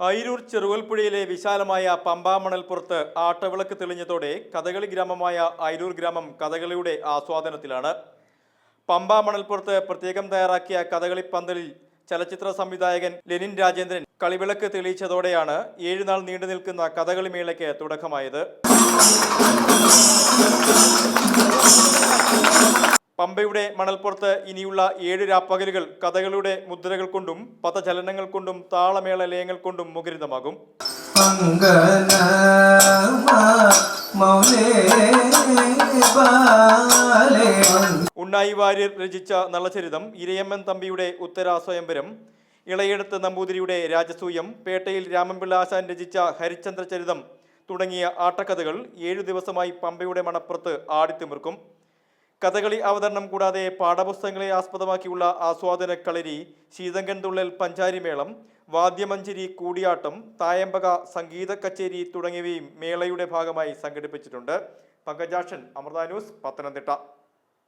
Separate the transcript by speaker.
Speaker 1: അയിരൂർ ചെറുകോൽപ്പുഴയിലെ വിശാലമായ പമ്പാ മണൽപ്പുറത്ത് ആട്ടവിളക്ക് തെളിഞ്ഞതോടെ കഥകളി ഗ്രാമമായ അയിരൂർ ഗ്രാമം കഥകളിയുടെ ആസ്വാദനത്തിലാണ്. പമ്പാ മണൽപ്പുറത്ത് പ്രത്യേകം തയ്യാറാക്കിയ കഥകളി പന്തലിൽ ചലച്ചിത്ര സംവിധായകൻ ലെനിൻ രാജേന്ദ്രൻ കളിവിളക്ക് തെളിയിച്ചതോടെയാണ് 7 നാൾ നീണ്ടു നിൽക്കുന്ന കഥകളി മേളയ്ക്ക് തുടക്കമായത്. പമ്പയുടെ മണൽപ്പുറത്ത് ഇനിയുള്ള 7 രാപ്പകലുകൾ കഥകളുടെ മുദ്രകൾ കൊണ്ടും പദചലനങ്ങൾ കൊണ്ടും താളമേള ലയങ്ങൾ കൊണ്ടും മുഖരിതമാകും. ഉണ്ണായി വാര്യർ രചിച്ച നളചരിതം, ഇരയമ്മൻ തമ്പിയുടെ ഉത്തരാസ്വയംവരം, ഇളയെടുത്ത് നമ്പൂതിരിയുടെ രാജസൂയം, പേട്ടയിൽ രാമൻപിള്ള ആശാൻ രചിച്ച ഹരിചന്ദ്രചരിതം തുടങ്ങിയ ആട്ടക്കഥകൾ 7 ദിവസമായി പമ്പയുടെ മണപ്പുറത്ത് ആടിത്തിമിർക്കും. കഥകളി അവതരണം കൂടാതെ പാഠപുസ്തകങ്ങളെ ആസ്പദമാക്കിയുള്ള ആസ്വാദന കളരി, ശീതങ്കൻ തുള്ളൽ, പഞ്ചാരിമേളം, വാദ്യമഞ്ജരി, കൂടിയാട്ടം, തായമ്പക, സംഗീത കച്ചേരി തുടങ്ങിയവയും മേളയുടെ ഭാഗമായി സംഘടിപ്പിച്ചിട്ടുണ്ട്. പങ്കജാക്ഷൻ, അമൃത ന്യൂസ്, പത്തനംതിട്ട.